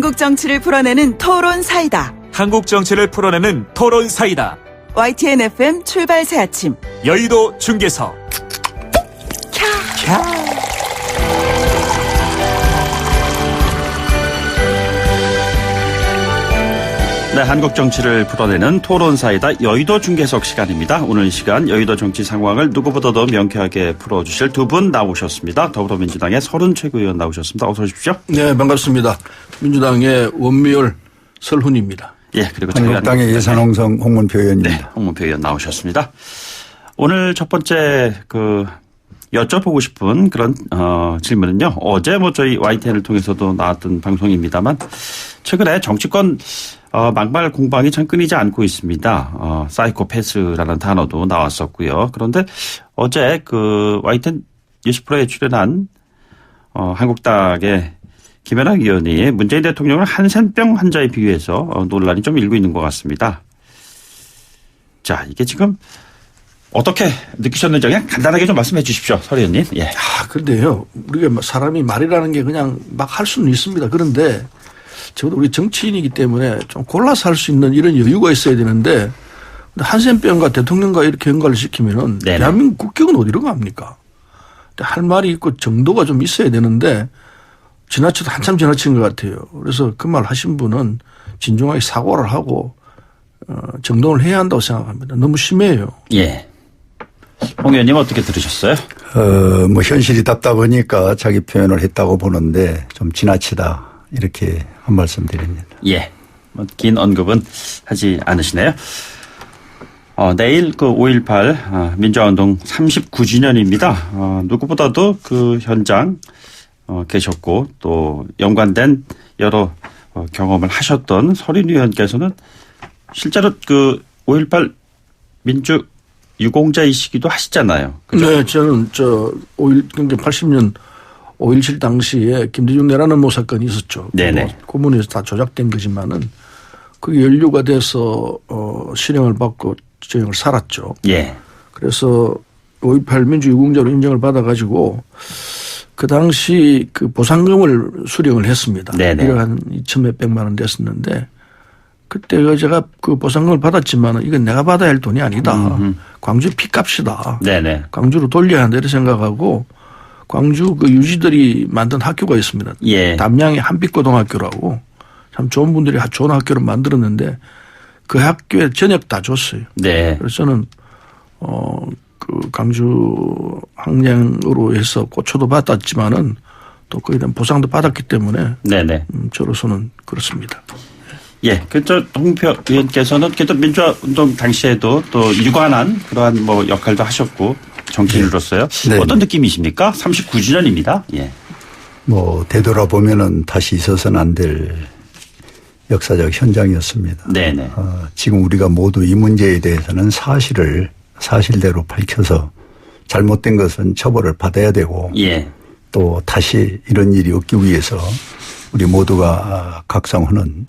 한국 정치를 풀어내는 토론 사이다. 한국 정치를 풀어내는 토론 사이다. YTN FM 출발 새 아침. 여의도 중계석. 네, 한국 정치를 풀어내는 토론 사이다 여의도 중계석 시간입니다. 오늘 이 시간 여의도 정치 상황을 누구보다도 명쾌하게 풀어주실 두 분 나오셨습니다. 더불어민주당의 서른 최고위원 나오셨습니다. 어서 오십시오. 네, 반갑습니다. 민주당의 원미열 설훈입니다. 예, 그리고 한국당의 예산홍성 홍문표 의원입니다. 네, 홍문표 의원 나오셨습니다. 오늘 첫 번째 여쭤보고 싶은 그런 질문은요. 어제 저희 YTN을 통해서도 나왔던 방송입니다만 최근에 정치권 막말 공방이 참 끊이지 않고 있습니다. 사이코패스라는 단어도 나왔었고요. 그런데 어제 YTN 뉴스프로에 출연한 한국당의 김연학 의원이 문재인 대통령을 한센병 환자에 비유해서 논란이 좀 일고 있는 것 같습니다. 자, 이게 지금 어떻게 느끼셨는지 그냥 간단하게 좀 말씀해 주십시오. 설 의원님. 예. 그런데요. 우리가 사람이 말이라는 게 그냥 막 할 수는 있습니다. 그런데 적어도 우리 정치인이기 때문에 좀 골라서 할 수 있는 이런 여유가 있어야 되는데 한센병과 대통령과 이렇게 연관을 시키면은 네네. 대한민국 국격은 어디로 갑니까? 할 말이 있고 정도가 좀 있어야 되는데 지나쳐도 한참 지나친 것 같아요. 그래서 그 말 하신 분은 진중하게 사과를 하고 정돈을 해야 한다고 생각합니다. 너무 심해요. 예. 홍 의원님 어떻게 들으셨어요? 현실이 답답하니까 자기 표현을 했다고 보는데 좀 지나치다 이렇게 한 말씀 드립니다. 예. 긴 언급은 하지 않으시네요. 내일 5.18 민주화운동 39주년입니다. 누구보다도 그 현장 계셨고 또 연관된 여러 경험을 하셨던 설인 의원께서는 실제로 5.18 민주 유공자이시기도 하시잖아요. 그죠? 네, 저는 80년 5.17 당시에 김대중 내란 음모 사건이 있었죠. 네네. 고문에서 다 조작된 거지만은 그게 연루가 돼서 실형을 받고 저형을 살았죠. 예. 그래서 5.18 민주 유공자로 인정을 받아가지고 그 당시 그 보상금을 수령을 했습니다. 네네. 1억 한 2천 몇백만 원 됐었는데 그때 제가 그 보상금을 받았지만 이건 내가 받아야 할 돈이 아니다. 광주 피값이다. 네네. 광주로 돌려야 한다 이렇게 생각하고 광주 그 유지들이 만든 학교가 있습니다. 예. 담양의 한빛고등학교라고 참 좋은 분들이 좋은 학교를 만들었는데 그 학교에 저녁 다 줬어요. 네. 그래서 저는 그 광주 항량으로 해서 고초도 받았지만은 또 거기에 대한 보상도 받았기 때문에 네네. 저로서는 그렇습니다. 예. 홍표 의원께서는 그래도 민주화운동 당시에도 또 유관한 그러한 역할도 하셨고 정치인으로서요. 네. 어떤 느낌이십니까? 39주년입니다. 예. 되돌아보면은 다시 있어서는 안 될 역사적 현장이었습니다. 네네. 지금 우리가 모두 이 문제에 대해서는 사실을 사실대로 밝혀서 잘못된 것은 처벌을 받아야 되고 예. 또 다시 이런 일이 없기 위해서 우리 모두가 각성하는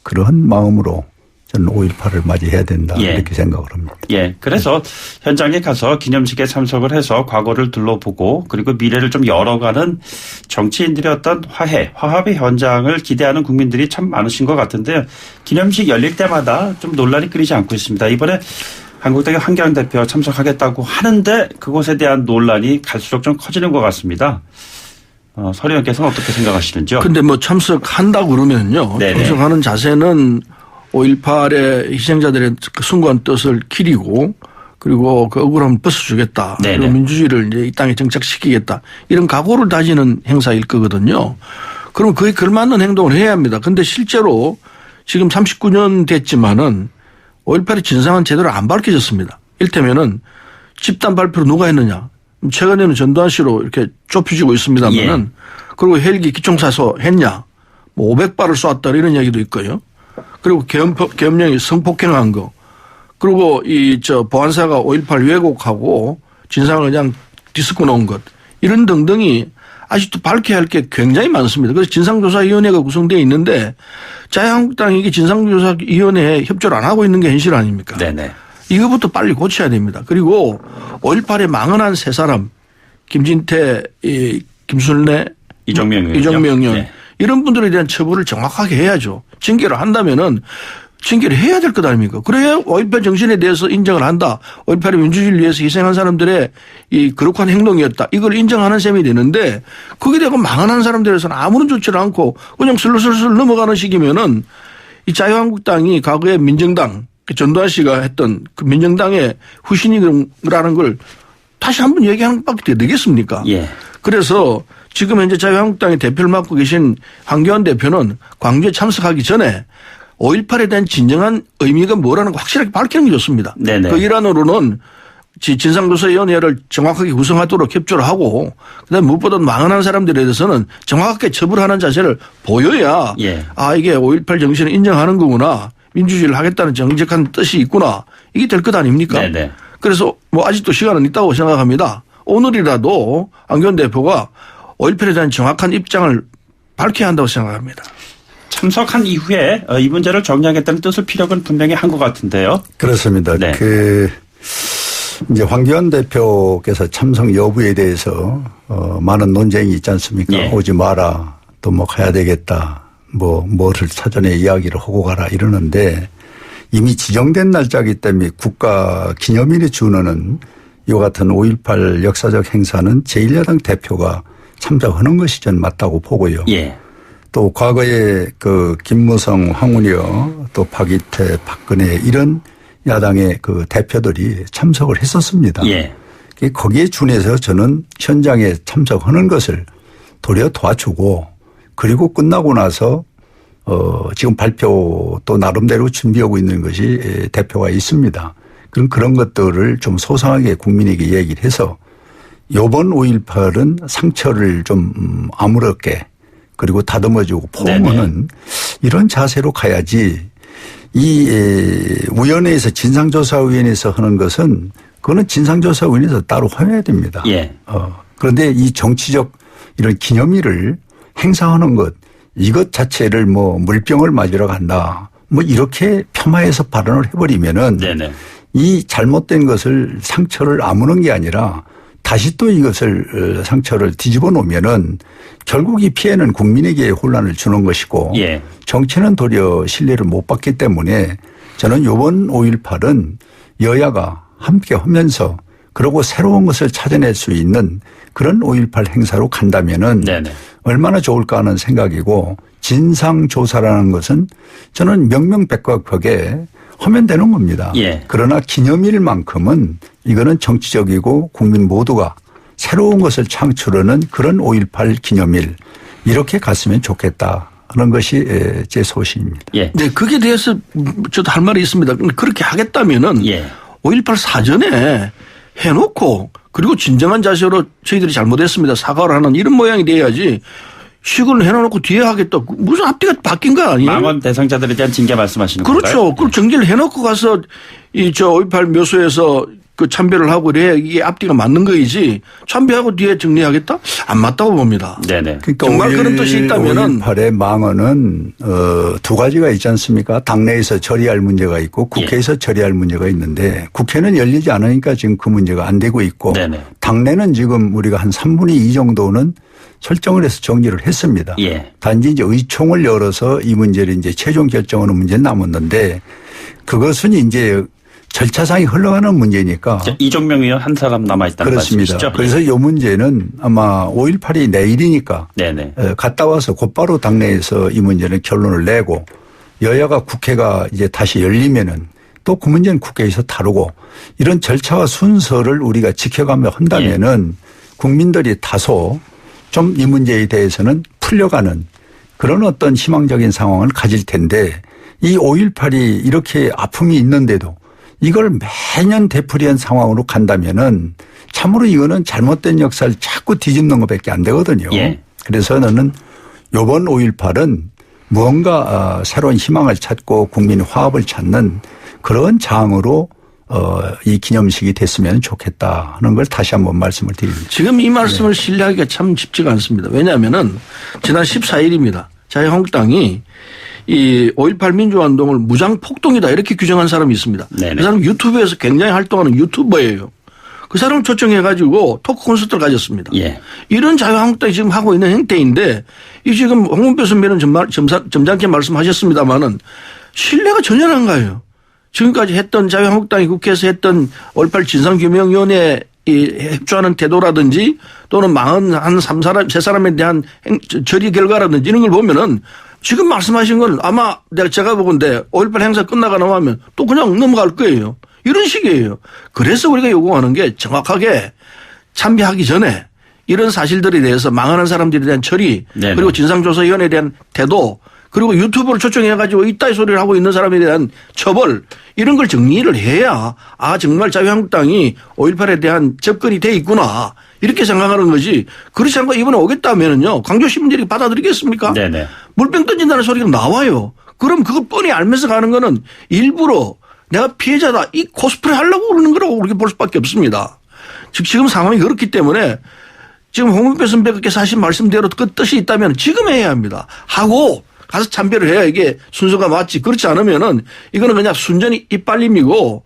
그러한 마음으로 저는 5.18을 맞이해야 된다 예. 이렇게 생각을 합니다. 예. 그래서 현장에 가서 기념식에 참석을 해서 과거를 둘러보고 그리고 미래를 좀 열어가는 정치인들의 어떤 화합의 현장을 기대하는 국민들이 참 많으신 것 같은데요. 기념식 열릴 때마다 좀 논란이 끊이지 않고 있습니다. 이번에 한국당의 한기환 대표 참석하겠다고 하는데 그곳에 대한 논란이 갈수록 좀 커지는 것 같습니다. 설 의원께서는 어떻게 생각하시는지요? 근데 참석한다고 그러면요. 네네. 참석하는 자세는 5.18의 희생자들의 그 숭고한 뜻을 기리고 그리고 그 억울함을 벗어주겠다. 네네. 그리고 민주주의를 이제 이 땅에 정착시키겠다. 이런 각오를 다지는 행사일 거거든요. 그럼 그에 걸맞는 행동을 해야 합니다. 그런데 실제로 지금 39년 됐지만은 5.18의 진상은 제대로 안 밝혀졌습니다. 이를테면은 집단 발표를 누가 했느냐. 최근에는 전두환 씨로 이렇게 좁혀지고 있습니다만은 예. 그리고 헬기 기총사서 했냐. 500발을 쏘았다 이런 이야기도 있고요. 그리고 계엄령이 성폭행한 거. 그리고 보안사가 5.18 왜곡하고 진상을 그냥 뒤섞어 놓은 것. 이런 등등이 아직도 밝혀야 할 게 굉장히 많습니다. 그래서 진상조사위원회가 구성되어 있는데 자유한국당이 이게 진상조사위원회에 협조를 안 하고 있는 게 현실 아닙니까? 네네. 이거부터 빨리 고쳐야 됩니다. 그리고 5.18에 망언한 세 사람 김진태, 김순례, 이정명 의원 네. 이런 분들에 대한 처벌을 정확하게 해야죠. 징계를 한다면은 징계를 해야 될 것 아닙니까? 그래야 5.18 정신에 대해서 인정을 한다. 5.18의 민주주의를 위해서 희생한 사람들의 이 거룩한 행동이었다. 이걸 인정하는 셈이 되는데 거기에 대고 망언한 사람들에서는 아무런 조치를 않고 그냥 슬슬슬 넘어가는 식이면은 이 자유한국당이 과거에 민정당 전두환 씨가 했던 그 민정당의 후신이라는 걸 다시 한번 얘기하는 것밖에 되겠습니까? 예. 그래서 지금 현재 자유한국당의 대표를 맡고 계신 황교안 대표는 광주에 참석하기 전에 5.18에 대한 진정한 의미가 뭐라는 거 확실하게 밝히는 게 좋습니다. 네네. 그 일환으로는 진상조사위원회를 정확하게 구성하도록 협조를 하고 그다음에 무엇보다 망언한 사람들에 대해서는 정확하게 처벌하는 자세를 보여야 예. 아 이게 5.18 정신을 인정하는 거구나. 민주주의를 하겠다는 정직한 뜻이 있구나. 이게 될 것 아닙니까? 네네. 그래서 뭐 아직도 시간은 있다고 생각합니다. 오늘이라도 안기현 대표가 5.18에 대한 정확한 입장을 밝혀야 한다고 생각합니다. 참석한 이후에 이 문제를 정리하겠다는 뜻을 피력은 분명히 한 것 같은데요. 그렇습니다. 네. 이제 황교안 대표께서 참석 여부에 대해서 많은 논쟁이 있지 않습니까? 예. 오지 마라. 또 뭐 가야 되겠다. 뭐를 사전에 이야기를 하고 가라 이러는데 이미 지정된 날짜이기 때문에 국가 기념일에 준하는 이와 같은 5.18 역사적 행사는 제1야당 대표가 참석하는 것이 전 맞다고 보고요. 예. 또 과거에 그 김무성, 황운여 또 박이태, 박근혜 이런 야당의 그 대표들이 참석을 했었습니다. 예. 거기에 준해서 저는 현장에 참석하는 것을 도리어 도와주고 그리고 끝나고 나서 지금 발표도 나름대로 준비하고 있는 것이 대표가 있습니다. 그럼 그런 것들을 좀 소상하게 국민에게 얘기를 해서 이번 5.18은 상처를 좀 아무렇게 그리고 다듬어주고 포옹하는 이런 자세로 가야지 이 위원회에서 진상조사위원회에서 하는 것은 그거는 진상조사위원회에서 따로 해야 됩니다. 예. 그런데 이 정치적 이런 기념일을 행사하는 것 이것 자체를 뭐 물병을 맞으러 간다. 뭐 이렇게 폄하해서 발언을 해버리면은 네네. 이 잘못된 것을 상처를 아무는 게 아니라 다시 또 이것을 상처를 뒤집어 놓으면은 결국 이 피해는 국민에게 혼란을 주는 것이고 예. 정치는 도리어 신뢰를 못 받기 때문에 저는 이번 5.18은 여야가 함께 하면서 그리고 새로운 것을 찾아낼 수 있는 그런 5.18 행사로 간다면은 네네. 얼마나 좋을까 하는 생각이고 진상조사라는 것은 저는 명명백백하게 하면 되는 겁니다. 예. 그러나 기념일만큼은 이거는 정치적이고 국민 모두가 새로운 것을 창출하는 그런 5.18 기념일 이렇게 갔으면 좋겠다 하는 것이 제 소신입니다. 예. 네, 거기에 대해서 저도 할 말이 있습니다. 그렇게 하겠다면은 예. 5.18 사전에 해놓고 그리고 진정한 자세로 저희들이 잘못했습니다. 사과를 하는 이런 모양이 돼야지 시간을 해놓고 뒤에 하겠다. 무슨 앞뒤가 바뀐 거 아니에요? 망언 대상자들에 대한 징계 말씀하시는 건가요? 그렇죠. 그걸 정리를 해놓고 가서 이 5.18 묘소에서 그 참배를 하고 그래야 이게 앞뒤가 맞는 거이지 참배하고 뒤에 정리하겠다? 안 맞다고 봅니다. 네네. 그러니까 정말 그런 뜻이 있다면은 5.18의 망언은 두 가지가 있지 않습니까? 당내에서 처리할 문제가 있고 국회에서 처리할 문제가 있는데 국회는 열리지 않으니까 지금 그 문제가 안 되고 있고 네네. 당내는 지금 우리가 한 3분의 2 정도는 설정을 해서 정리를 했습니다. 예. 단지 이제 의총을 열어서 이 문제를 이제 최종 결정하는 문제는 남았는데 그것은 이제 절차상이 흘러가는 문제니까. 이종명 의원 한 사람 남아있다는 그렇습니다. 말씀이시죠? 그래서 이 문제는 아마 5.18이 내일이니까 네네. 갔다 와서 곧바로 당내에서 이 문제는 결론을 내고 여야가 국회가 이제 다시 열리면은 또 그 문제는 국회에서 다루고 이런 절차와 순서를 우리가 지켜가며 한다면은 국민들이 다소 좀 이 문제에 대해서는 풀려가는 그런 어떤 희망적인 상황을 가질 텐데 이 5.18이 이렇게 아픔이 있는데도 이걸 매년 되풀이한 상황으로 간다면은 참으로 이거는 잘못된 역사를 자꾸 뒤집는 것밖에 안 되거든요. 예. 그래서 저는 이번 5.18은 무언가 새로운 희망을 찾고 국민 화합을 찾는 그런 장으로 이 기념식이 됐으면 좋겠다 하는 걸 다시 한번 말씀을 드립니다. 지금 이 말씀을 신뢰하기가 참 쉽지가 않습니다. 왜냐하면은 지난 14일입니다. 자유한국당이 이 5.18 민주화운동을 무장폭동이다 이렇게 규정한 사람이 있습니다. 네네. 그 사람 유튜브에서 굉장히 활동하는 유튜버예요. 그 사람을 초청해가지고 토크 콘서트를 가졌습니다. 예. 이런 자유한국당이 지금 하고 있는 행태인데 이 지금 홍문표 선배는 점잖게 말씀하셨습니다마는 신뢰가 전혀 안 가요. 지금까지 했던 자유한국당이 국회에서 했던 5.18 진상규명위원회 협조하는 태도라든지 또는 망한 한 3사람에 대한 처리 결과라든지 이런 걸 보면은 지금 말씀하신 건 아마 제가 보건데 5.18 행사 끝나가 나오면 또 그냥 넘어갈 거예요. 이런 식이에요. 그래서 우리가 요구하는 게 정확하게 참배하기 전에 이런 사실들에 대해서 망하는 사람들에 대한 처리 네네. 그리고 진상조사위원회에 대한 태도 그리고 유튜브를 초청해가지고 이따위 소리를 하고 있는 사람에 대한 처벌 이런 걸 정리를 해야 정말 자유한국당이 5.18에 대한 접근이 돼 있구나 이렇게 생각하는 거지 그렇지 않고 이번에 오겠다면은요 광주 시민들이 받아들이겠습니까? 네네. 물병 던진다는 소리가 나와요. 그럼 그걸 뻔히 알면서 가는 거는 일부러 내가 피해자다 이 코스프레 하려고 그러는 거라고 그렇게 볼 수밖에 없습니다. 즉 지금 상황이 그렇기 때문에 지금 홍문표 선배께서 하신 말씀대로 그 뜻이 있다면 지금 해야 합니다. 하고 가서 참배를 해야 이게 순서가 맞지. 그렇지 않으면은 이거는 그냥 순전히 이빨림이고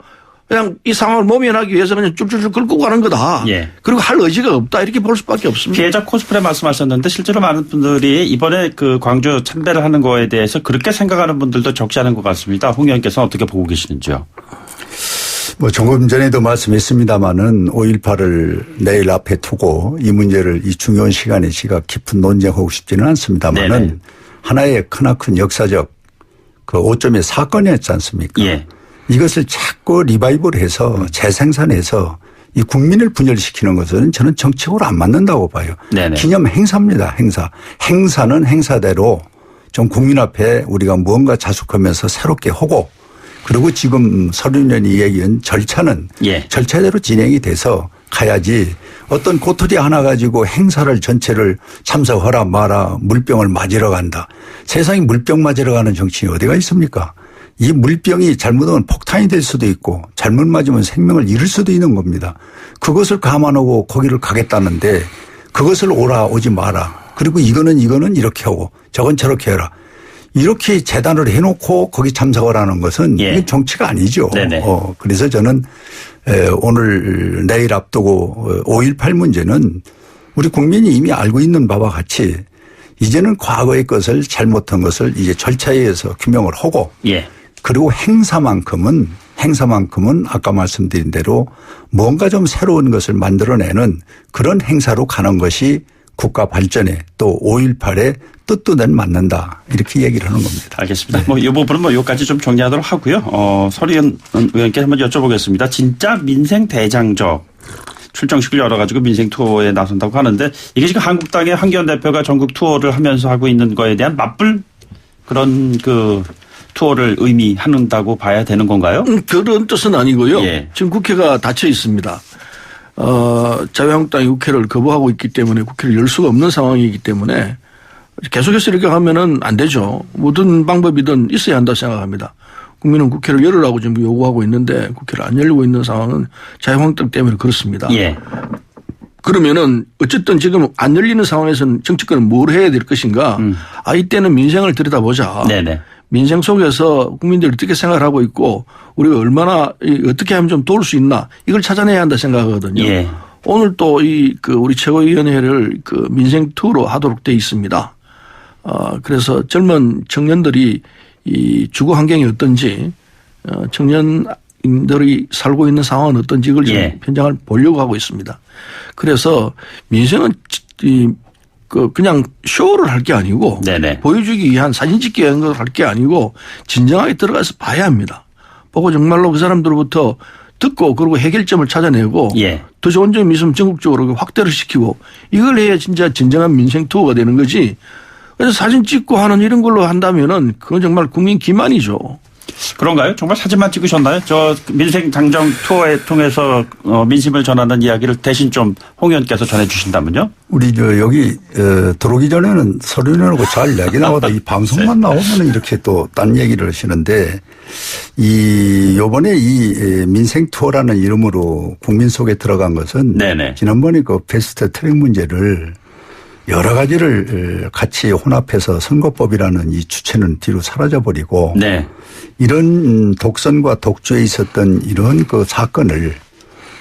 그냥 이 상황을 모면하기 위해서 그냥 쭉쭉쭉 긁고 가는 거다. 예. 그리고 할 의지가 없다. 이렇게 볼 수밖에 없습니다. 피해자 코스프레 말씀하셨는데 실제로 많은 분들이 이번에 그 광주 참배를 하는 거에 대해서 그렇게 생각하는 분들도 적지 않은 것 같습니다. 홍 의원께서는 어떻게 보고 계시는지요? 뭐 조금 전에도 말씀했습니다마는 5.18을 내일 앞에 두고 이 문제를 이 중요한 시간에 제가 깊은 논쟁하고 싶지는 않습니다마는 네네. 하나의 크나큰 역사적 그 5점의 사건이었지 않습니까? 예. 이것을 자꾸 리바이벌해서 재생산해서 이 국민을 분열시키는 것은 저는 정책으로 안 맞는다고 봐요. 네네. 기념 행사입니다. 행사. 행사는 행사대로 좀 국민 앞에 우리가 무언가 자숙하면서 새롭게 하고 그리고 지금 서른년이 얘기한 절차는 예. 절차대로 진행이 돼서 가야지 어떤 고토리 하나 가지고 행사를 전체를 참석하라 마라 물병을 맞으러 간다. 세상에 물병 맞으러 가는 정치인이 어디가 있습니까? 이 물병이 잘못하면 폭탄이 될 수도 있고 잘못 맞으면 생명을 잃을 수도 있는 겁니다. 그것을 감안하고 거기를 가겠다는데 그것을 오라 오지 마라. 그리고 이거는 이렇게 하고 저건 저렇게 해라. 이렇게 재단을 해놓고 거기 참석을 하는 것은 예. 이게 정치가 아니죠. 그래서 저는 오늘 내일 앞두고 5.18 문제는 우리 국민이 이미 알고 있는 바와 같이 이제는 과거의 것을 잘못한 것을 이제 절차에 의해서 규명을 하고 예. 그리고 행사만큼은 아까 말씀드린 대로 뭔가 좀 새로운 것을 만들어내는 그런 행사로 가는 것이 국가 발전에 또 5.18에 뜻도는 맞는다. 이렇게 얘기를 하는 겁니다. 알겠습니다. 네. 이 부분은 여기까지 좀 정리하도록 하고요. 서리현 의원께 한번 여쭤보겠습니다. 진짜 민생 대장적 출정식을 열어가지고 민생 투어에 나선다고 하는데 이게 지금 한국당의 황교안 대표가 전국 투어를 하면서 하고 있는 거에 대한 맞불 그런 그 투어를 의미한다고 봐야 되는 건가요? 그런 뜻은 아니고요. 예. 지금 국회가 닫혀 있습니다. 자유한국당이 국회를 거부하고 있기 때문에 국회를 열 수가 없는 상황이기 때문에 계속해서 이렇게 하면은 안 되죠. 모든 방법이든 있어야 한다고 생각합니다. 국민은 국회를 열으라고 지금 요구하고 있는데 국회를 안 열리고 있는 상황은 자유한국당 때문에 그렇습니다. 예. 그러면은 어쨌든 지금 안 열리는 상황에서는 정치권은 뭘 해야 될 것인가. 이때는 민생을 들여다보자. 네네. 민생 속에서 국민들이 어떻게 생각을 하고 있고 우리가 얼마나 어떻게 하면 좀 도울 수 있나 이걸 찾아내야 한다 생각하거든요. 예. 오늘 또 우리 최고위원회를 민생 투어로 하도록 돼 있습니다. 그래서 젊은 청년들이 이 주거 환경이 어떤지 청년들이 살고 있는 상황은 어떤지 이걸 예. 현장을 보려고 하고 있습니다. 그래서 민생은 그냥 쇼를 할 게 아니고 네네. 보여주기 위한 사진 찍기 위한 걸 할 게 아니고 진정하게 들어가서 봐야 합니다. 보고 정말로 그 사람들로부터 듣고 그리고 해결점을 찾아내고 예. 더 좋은 점이 있으면 전국적으로 확대를 시키고 이걸 해야 진짜 진정한 민생 투어가 되는 거지. 그래서 사진 찍고 하는 이런 걸로 한다면은 그건 정말 국민 기만이죠. 그런가요? 정말 사진만 찍으셨나요? 저 민생 당정 투어에 통해서 민심을 전하는 이야기를 대신 좀 홍 의원께서 전해 주신다면요? 우리 여기 들어오기 전에는 서류내놓고 잘 얘기 나오다 이 방송만 나오면 이렇게 또 딴 얘기를 하시는데 요번에 이 민생 투어라는 이름으로 국민 속에 들어간 것은 네네. 지난번에 그 패스트 트랙 문제를 여러 가지를 같이 혼합해서 선거법이라는 이 주체는 뒤로 사라져버리고 네. 이런 독선과 독주에 있었던 이런 그 사건을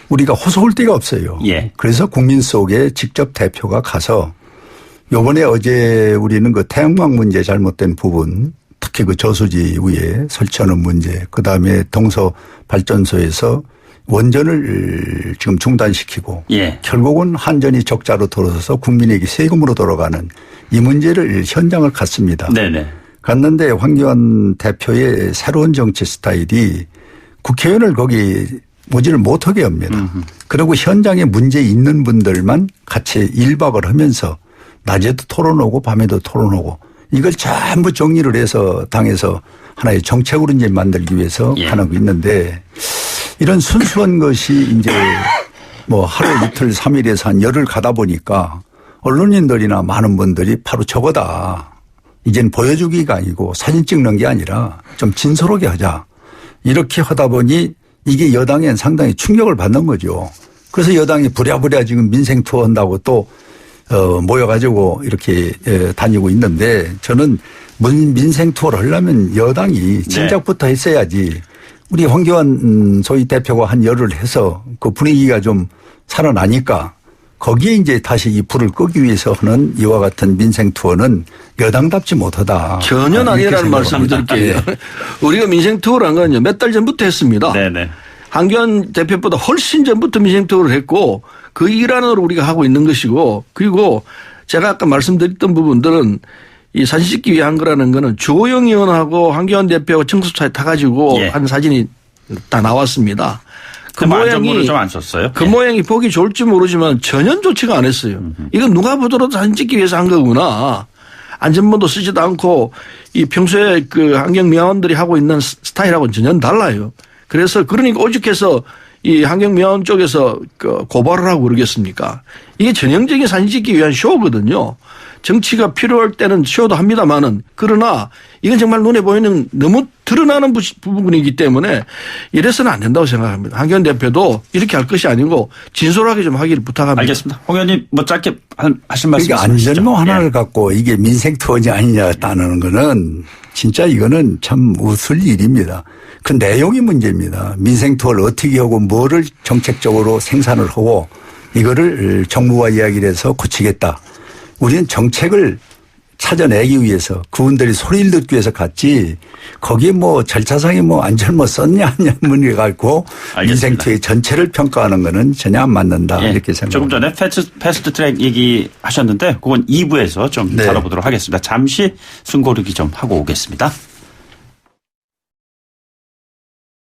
우리가 호소할 데가 없어요. 예. 그래서 국민 속에 직접 대표가 가서 요번에 어제 우리는 그 태양광 문제 잘못된 부분 특히 그 저수지 위에 설치하는 문제 그다음에 동서 발전소에서 원전을 지금 중단시키고 예. 결국은 한전이 적자로 돌아서서 국민에게 세금으로 돌아가는 이 문제를 현장을 갔습니다. 네네. 갔는데 황교안 대표의 새로운 정치 스타일이 국회의원을 거기 모지를 못하게 합니다. 그리고 현장에 문제 있는 분들만 같이 1박을 하면서 낮에도 토론하고 밤에도 토론하고 이걸 전부 정리를 해서 당에서 하나의 정책으로 이제 만들기 위해서 예. 하는 거 있는데 이런 순수한 것이 이제 뭐 하루 이틀 3일에서 한 열흘 가다 보니까 언론인들이나 많은 분들이 바로 저거다. 이젠 보여주기가 아니고 사진 찍는 게 아니라 좀 진솔하게 하자. 이렇게 하다 보니 이게 여당엔 상당히 충격을 받는 거죠. 그래서 여당이 부랴부랴 지금 민생 투어 한다고 또 모여가지고 이렇게 다니고 있는데 저는 민생 투어를 하려면 여당이 진작부터 했어야지. 우리 황교안 소위 대표가 한 열을 해서 그 분위기가 좀 살아나니까 거기에 이제 다시 이 불을 끄기 위해서 하는 이와 같은 민생 투어는 여당답지 못하다. 전혀 아니라는 말씀을 드릴게요. 우리가 민생 투어를 한 건요. 몇 달 전부터 했습니다. 네네. 황교안 대표보다 훨씬 전부터 민생 투어를 했고 그 일환으로 우리가 하고 있는 것이고 그리고 제가 아까 말씀드렸던 부분들은 이 사진 찍기 위한 거라는 거는 주호영 의원하고 황교안 대표가 청소차에 타가지고 예. 한 사진이 다 나왔습니다. 그 모양이 좀 안 썼어요. 그 모양이 보기 좋을지 모르지만 전혀 좋지가 않았어요. 이건 누가 보더라도 사진 찍기 위해서 한 거구나. 안전모도 쓰지도 않고 이 평소에 그 환경미화원들이 하고 있는 스타일하고는 전혀 달라요. 그래서 그러니까 오죽해서 이 환경미화원 쪽에서 그 고발을 하고 그러겠습니까? 이게 전형적인 사진 찍기 위한 쇼거든요. 정치가 필요할 때는 쇼도 합니다만은 그러나 이건 정말 눈에 보이는 너무 드러나는 부분이기 때문에 이래서는 안 된다고 생각합니다. 황교안 대표도 이렇게 할 것이 아니고 진솔하게 좀 하기를 부탁합니다. 알겠습니다. 홍 의원님 뭐 짧게 하신 말씀 그러니까 안전모 하나를 갖고 이게 민생 투어지 아니냐 따는 거는 진짜 이거는 참 웃을 일입니다. 그 내용이 문제입니다. 민생 투어를 어떻게 하고 뭐를 정책적으로 생산을 하고 이거를 정부와 이야기를 해서 고치겠다. 우리는 정책을 찾아내기 위해서 그분들이 소리를 듣기 위해서 갔지 거기에 뭐 절차상에 뭐 안전모 썼냐 하냐 문제 갖고 민생 투어의 전체를 평가하는 거는 전혀 안 맞는다 예. 이렇게 생각합니다. 조금 전에 패스트 트랙 얘기하셨는데 그건 2부에서 좀 다뤄보도록 하겠습니다. 잠시 숨 고르기 좀 하고 오겠습니다.